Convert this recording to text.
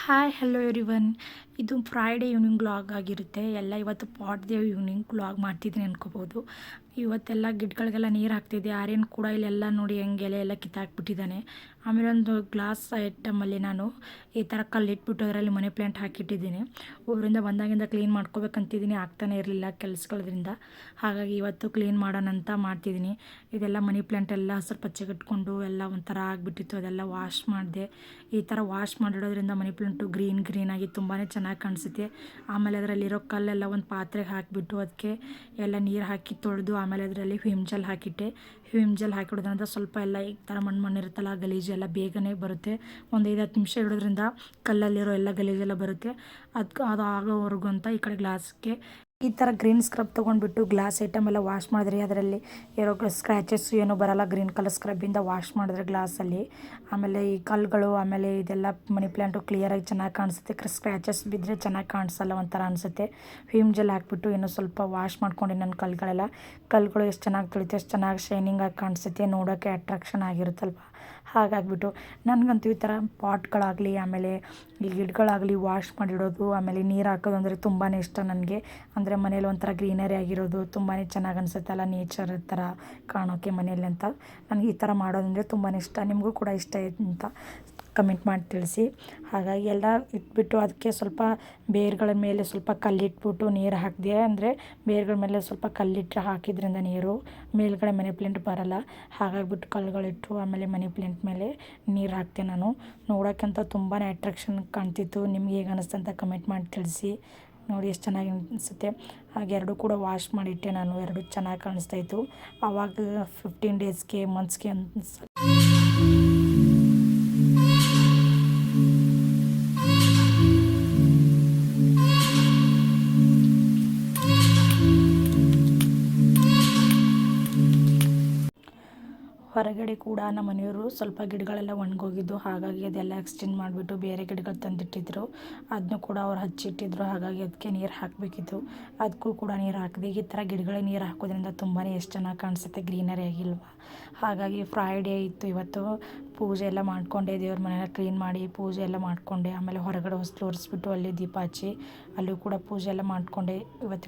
Hi hello everyone. ಇದು Friday evening vlog ಆಗಿರುತ್ತೆ. ಎಲ್ಲ ಇವತ್ತು ಪಾಟ್ ಡೇ ಈವ್ನಿಂಗ್ ವ್ಲಾಗ್ ಮಾಡ್ತಿದ್ದೀನಿ ಅನ್ಕೋಬೋದು. ಇವತ್ತೆಲ್ಲ ಗಿಡಗಳಿಗೆಲ್ಲ ನೀರು ಹಾಕ್ತಿದ್ದೆ. ಆರ್ಯನ್ ಕೂಡ ಇಲ್ಲೆಲ್ಲ ನೋಡಿ ಹೆಂಗೆ ಎಲೆ ಎಲ್ಲ ಕಿತ್ತಾಕ್ಬಿಟ್ಟಿದ್ದಾನೆ. ಆಮೇಲೆ ಒಂದು ಗ್ಲಾಸ್ ಐಟಮಲ್ಲಿ ನಾನು ಈ ಥರ ಕಲ್ಲಿಟ್ಬಿಟ್ಟು ಅದರಲ್ಲಿ ಮನಿ ಪ್ಲ್ಯಾಂಟ್ ಹಾಕಿಟ್ಟಿದ್ದೀನಿ. ಊರಿಂದ ಬಂದಾಗಿಂದ ಕ್ಲೀನ್ ಮಾಡ್ಕೋಬೇಕಂತಿದ್ದೀನಿ, ಆಗ್ತಾನೆ ಇರಲಿಲ್ಲ ಕೆಲಸಗಳದ್ರಿಂದ. ಹಾಗಾಗಿ ಇವತ್ತು ಕ್ಲೀನ್ ಮಾಡೋಣ ಅಂತ ಮಾಡ್ತಿದ್ದೀನಿ. ಇದೆಲ್ಲ ಮನಿ ಪ್ಲ್ಯಾಂಟ್ ಎಲ್ಲ ಹಸಿರು ಪಚ್ಚೆಗಿಟ್ಕೊಂಡು ಎಲ್ಲ ಒಂಥರ ಆಗಿಬಿಟ್ಟಿತ್ತು. ಅದೆಲ್ಲ ವಾಶ್ ಮಾಡಿದೆ. ಈ ಥರ ವಾಶ್ ಮಾಡಿಡೋದ್ರಿಂದ ಮನಿ ಪ್ಲ್ಯಾಂಟು ಗ್ರೀನ್ ಆಗಿ ತುಂಬಾ ಚೆನ್ನಾಗಿ ಕಾಣಿಸುತ್ತೆ. ಆಮೇಲೆ ಅದರಲ್ಲಿರೋ ಕಲ್ಲೆಲ್ಲ ಒಂದು ಪಾತ್ರೆಗೆ ಹಾಕಿಬಿಟ್ಟು ಅದಕ್ಕೆ ಎಲ್ಲ ನೀರು ಹಾಕಿ ತೊಳೆದು ಆಮೇಲೆ ಅದರಲ್ಲಿ ವಿಮ್ ಜೆಲ್ ಹಾಕಿಟ್ಟೆ. ವಿಮ್ ಜೆಲ್ ಹಾಕಿಡೋದ್ರಿಂದ ಸ್ವಲ್ಪ ಎಲ್ಲ ಈ ಥರ ಮಣ್ಣು ಇರುತ್ತಲ್ಲ, ಗಲೀಜೆಲ್ಲ ಬೇಗನೆ ಬರುತ್ತೆ. ಒಂದು 5-10 ನಿಮಿಷ ಇಡೋದ್ರಿಂದ ಕಲ್ಲಲ್ಲಿರೋ ಎಲ್ಲ ಗಲೀಜೆಲ್ಲ ಬರುತ್ತೆ. ಅದು ಆಗೋವರೆಗೂ ಅಂತ ಈ ಕಡೆ ಗ್ಲಾಸ್ಗೆ ಈ ಥರ ಗ್ರೀನ್ ಸ್ಕ್ರಬ್ ತೊಗೊಂಡ್ಬಿಟ್ಟು ಗ್ಲಾಸ್ ಐಟಮ್ ಎಲ್ಲ ವಾಶ್ ಮಾಡಿದ್ರೆ ಅದರಲ್ಲಿ ಇರೋ ಸ್ಕ್ರ್ಯಾಚಸ್ ಏನೂ ಬರೋಲ್ಲ. ಗ್ರೀನ್ ಕಲರ್ ಸ್ಕ್ರಬ್ಬಿಂದ ವಾಶ್ ಮಾಡಿದ್ರೆ ಗ್ಲಾಸಲ್ಲಿ ಆಮೇಲೆ ಈ ಕಲ್ಲುಗಳು ಆಮೇಲೆ ಇದೆಲ್ಲ ಮನಿ ಪ್ಲ್ಯಾಂಟು ಕ್ಲಿಯರಾಗಿ ಚೆನ್ನಾಗಿ ಕಾಣಿಸುತ್ತೆ. ಸ್ಕ್ರ್ಯಾಚಸ್ ಬಿದ್ದರೆ ಚೆನ್ನಾಗಿ ಕಾಣಿಸಲ್ಲ, ಒಂಥರ ಅನಿಸುತ್ತೆ. ವಿಮ್ ಜೆಲ್ ಹಾಕ್ಬಿಟ್ಟು ಇನ್ನೂ ಸ್ವಲ್ಪ ವಾಶ್ ಮಾಡ್ಕೊಂಡು ನನ್ನ ಕಲ್ಲುಗಳು ಎಷ್ಟು ಚೆನ್ನಾಗಿ ತೊಳಿತೆ ಅಷ್ಟು ಚೆನ್ನಾಗಿ ಶೈನಿಂಗಾಗಿ ಕಾಣಿಸುತ್ತೆ, ನೋಡೋಕ್ಕೆ ಅಟ್ರಾಕ್ಷನ್ ಆಗಿರುತ್ತಲ್ವ. ಹಾಗಾಗಿಬಿಟ್ಟು ನನಗಂತೂ ಈ ಥರ ಪಾಟ್ಗಳಾಗಲಿ ಆಮೇಲೆ ಈ ಗಿಡಗಳಾಗಲಿ ವಾಶ್ ಮಾಡಿಡೋದು ಆಮೇಲೆ ನೀರು ಹಾಕೋದು ಅಂದರೆ ತುಂಬಾ ಇಷ್ಟ ನನಗೆ. ಅಂದರೆ ಮನೇಲಿ ಒಂಥರ ಗ್ರೀನರಿ ಆಗಿರೋದು ತುಂಬಾ ಚೆನ್ನಾಗಿ ಅನಿಸುತ್ತಲ್ಲ, ನೇಚರ್ ಥರ ಕಾಣೋಕ್ಕೆ ಮನೆಯಲ್ಲಿ ಅಂತ. ನನಗೆ ಈ ಥರ ಮಾಡೋದಂದರೆ ತುಂಬಾ ಇಷ್ಟ. ನಿಮಗೂ ಕೂಡ ಇಷ್ಟ ಅಂತ ಕಮೆಂಟ್ ಮಾಡಿ ತಿಳಿಸಿ. ಹಾಗಾಗಿ ಎಲ್ಲ ಇಟ್ಬಿಟ್ಟು ಅದಕ್ಕೆ ಸ್ವಲ್ಪ ಬೇರುಗಳ ಮೇಲೆ ಸ್ವಲ್ಪ ಕಲ್ಲಿಟ್ಬಿಟ್ಟು ನೀರು ಹಾಕಿದೆ. ಅಂದರೆ ಬೇರುಗಳ ಮೇಲೆ ಸ್ವಲ್ಪ ಕಲ್ಲಿಟ್ಟು ಹಾಕಿದ್ರಿಂದ ನೀರು ಮೇಲ್ಗಡೆ ಮನಿ ಪ್ಲ್ಯಾಂಟ್ ಬರೋಲ್ಲ. ಹಾಗಾಗಿಬಿಟ್ಟು ಕಲ್ಲುಗಳಿಟ್ಟು ಆಮೇಲೆ ಮನಿ ಪ್ಲ್ಯಾಂಟ್ ಮೇಲೆ ನೀರು ಹಾಕ್ತೆ ನಾನು. ನೋಡೋಕ್ಕಂತ ತುಂಬಾ ಅಟ್ರಾಕ್ಷನ್ ಕಾಣ್ತಿತ್ತು. ನಿಮ್ಗೆ ಹೇಗೆ ಅನ್ನಿಸ್ತು ಅಂತ ಕಮೆಂಟ್ ಮಾಡಿ ತಿಳಿಸಿ. ನೋಡಿ ಎಷ್ಟು ಚೆನ್ನಾಗಿ ಅನಿಸುತ್ತೆ. ಹಾಗೆ ಎರಡು ಕೂಡ ವಾಶ್ ಮಾಡಿಟ್ಟೆ ನಾನು. ಎರಡು ಚೆನ್ನಾಗಿ ಕಾಣಿಸ್ತಾಯಿತ್ತು. ಆವಾಗ 15 ಡೇಸ್ಗೆ ಮಂತ್ಸ್ಗೆ ಹೊರಗಡೆ ಕೂಡ ನಮ್ಮ ಮನೆಯವರು ಸ್ವಲ್ಪ ಗಿಡಗಳೆಲ್ಲ ಒಣಗೋಗಿದ್ದು, ಹಾಗಾಗಿ ಅದೆಲ್ಲ ಎಕ್ಸ್ಚೇಂಜ್ ಮಾಡಿಬಿಟ್ಟು ಬೇರೆ ಗಿಡಗಳು ತಂದಿಟ್ಟಿದ್ರು. ಅದನ್ನು ಕೂಡ ಅವ್ರು ಹಚ್ಚಿಟ್ಟಿದ್ರು. ಹಾಗಾಗಿ ಅದಕ್ಕೆ ನೀರು ಹಾಕಬೇಕಿತ್ತು, ಅದಕ್ಕೂ ಕೂಡ ನೀರು ಹಾಕಿದೆ. ಈ ಥರ ಗಿಡಗಳಿಗೆ ನೀರು ಹಾಕೋದ್ರಿಂದ ತುಂಬಾ ಎಷ್ಟು ಚೆನ್ನಾಗಿ ಕಾಣಿಸುತ್ತೆ, ಗ್ರೀನರಿ ಆಗಿಲ್ವ. ಹಾಗಾಗಿ ಫ್ರೈಡೇ ಇತ್ತು ಇವತ್ತು. ಪೂಜೆ ಎಲ್ಲ ಮಾಡಿಕೊಂಡೆ, ದೇವ್ರ ಮನೆಯೆಲ್ಲ ಕ್ಲೀನ್ ಮಾಡಿ ಪೂಜೆ ಎಲ್ಲ ಮಾಡಿಕೊಂಡೆ. ಆಮೇಲೆ ಹೊರಗಡೆ ಹೊಸ್ಲು ಒರೆಸ್ಬಿಟ್ಟು ಅಲ್ಲಿ ದೀಪ ಹಚ್ಚಿ ಅಲ್ಲೂ ಕೂಡ ಪೂಜೆ ಎಲ್ಲ ಮಾಡಿಕೊಂಡೆ ಇವತ್ತು.